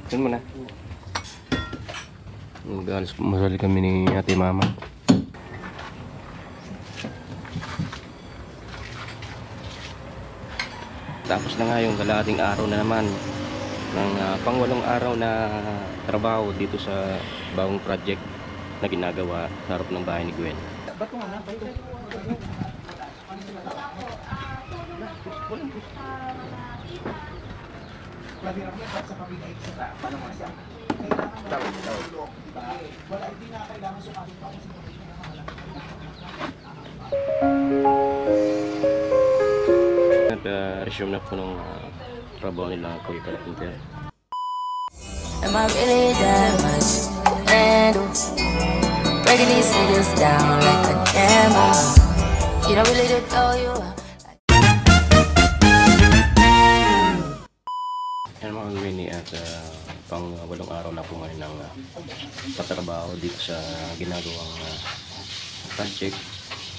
Yan mo na. Mag-alas masali kami ni ate mama. Tapos na nga yung kalahating araw na naman ng pangwalong araw na trabaho dito sa bagong project na ginagawa sa harap ng bahay ni Gwen. Nag-resume na po ng trabaho nila Kuya Carpenter. Am I really that much to handle? Breaking these niggas down like a camera. You don't really to throw you out. Yan mga gawin at pang walong araw na po ngayon ng patrabaho dito sa ginagawang project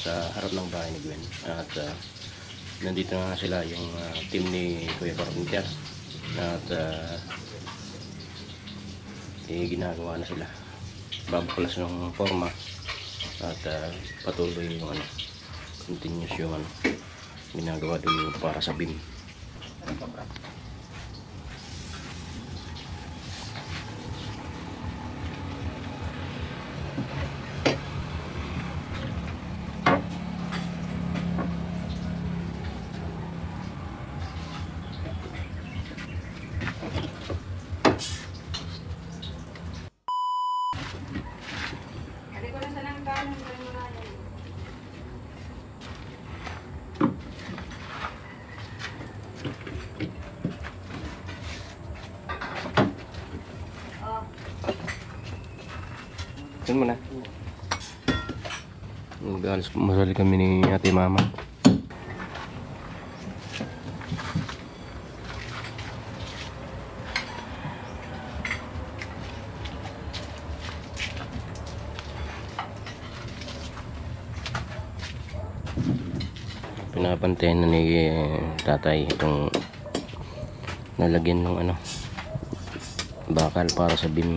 sa harap ng bahay ni Gwen. At nandito na sila yung team ni Kuya Carpenter at ginagawa na sila, babaklas ng forma at patuloy yung continuous yung ginagawa dun para sa beam. Yan mo na. Mag-alas masali kami ni ate mama. Pinapantayan na ni tatay itong nalagyan ng bakal para sa beam.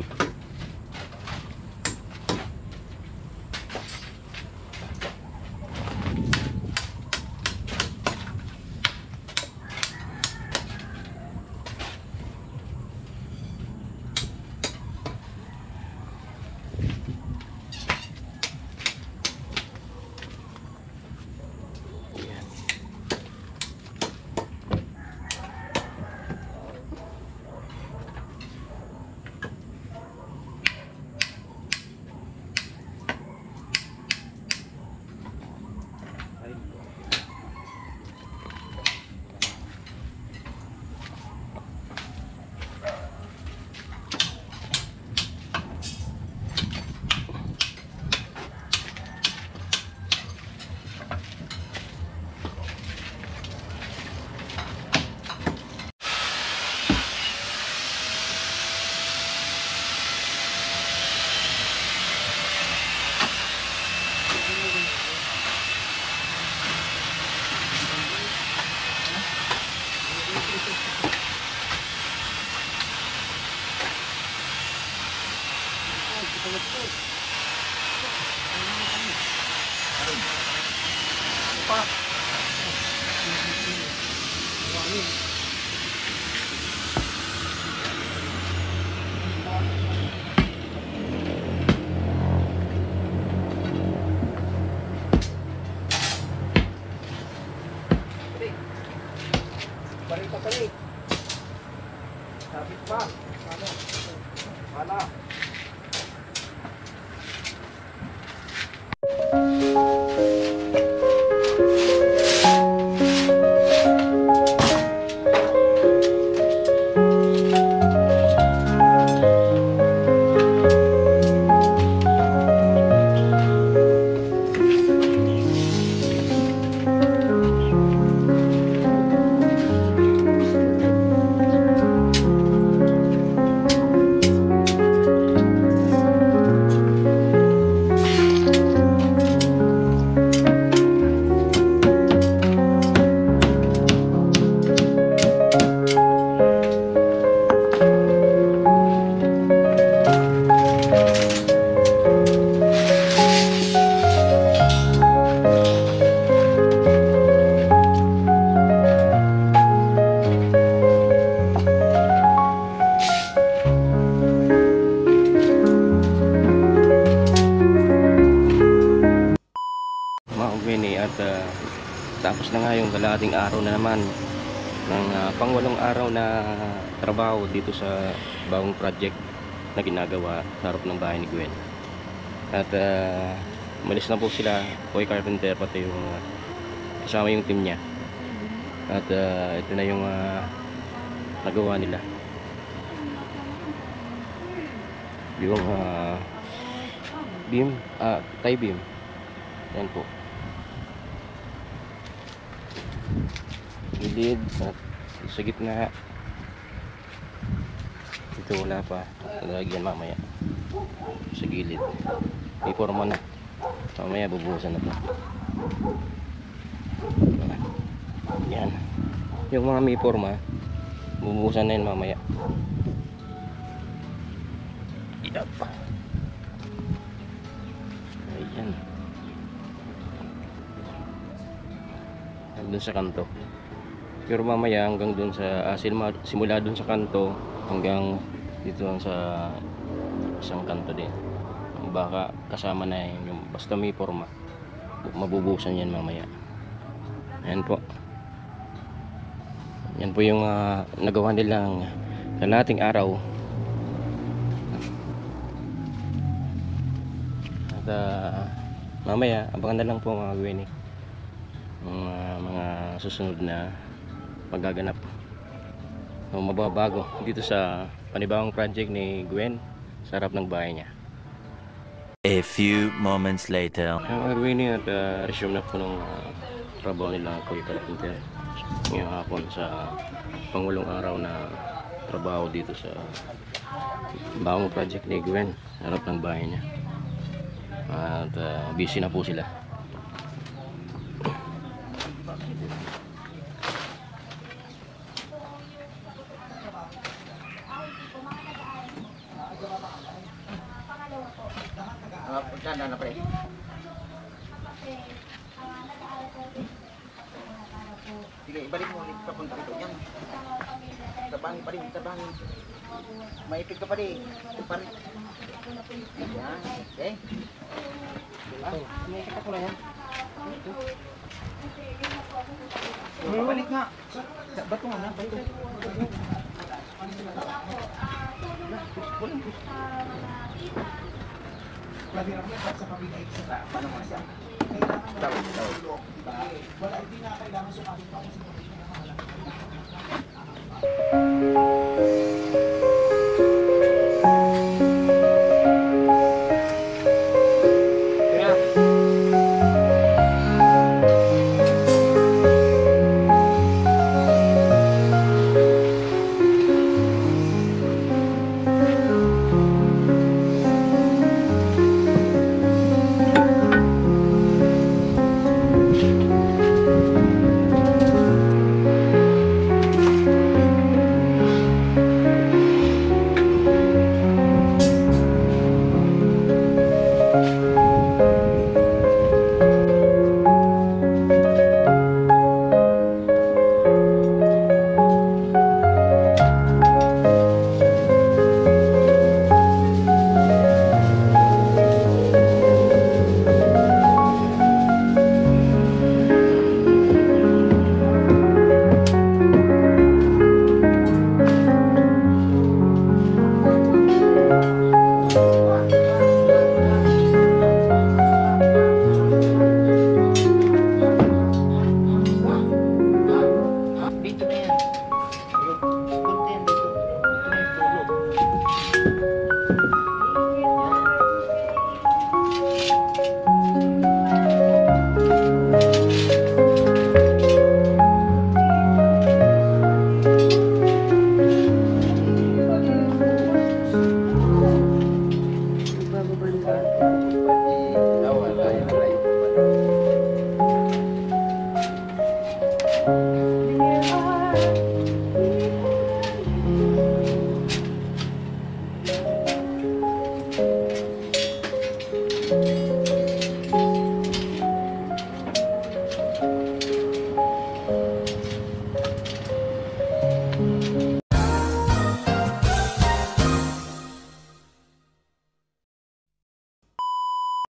Balik pa balik. Sabit pa. Ano? Wala. kagwini at tapos na nga yung kalahating araw na naman ng pang-8 araw na trabaho dito sa bagong project na ginagawa sa harap ng bahay ni Gwen. At umalis na po sila, Koy Carpenter, pati yung kasama yung team niya. At ito na yung nagawa nila. Yung beam, tie beam. Yan po. Gilid at sa gitna. Ito wala pa. Lalagyan mamaya. Sa gilid. May forma na. Mamaya bubuhusan na to. Yan. Yung mga may forma, bubuhusan na yun mamaya. Idap. Ayan. Doon sa kanto. Pero mamaya hanggang doon sa simula doon sa kanto hanggang dito lang sa isang kanto din. Baka kasama na yung basta may forma. Mabubuhusan yan mamaya. Ayan po. Yan po yung nagawa nilang kalahating araw. At mamaya abangan na lang po mga Gwen, mga susunod na magaganap o mababago dito sa panibagong project ni Gwen sa harap ng bahay niya. A few moments later. Mga Gwen, at resume na po ng trabaho nila Koy Carpenter ngayong hapon sa pang-8 araw na trabaho dito sa bagong project ni Gwen sa harap ng bahay niya. At busy na po sila. Punta na pre. Sige, ibalik mo ulit papunta dito yan. Tabangin pa rin, tabangin. Maipit ka pa rin. Ito pa rin. Yan, okay. Maipit ka pula yan. Balik nga. Bato nga na, bato. Paano mo siya? Wala, hindi na kailangan sumalit pa.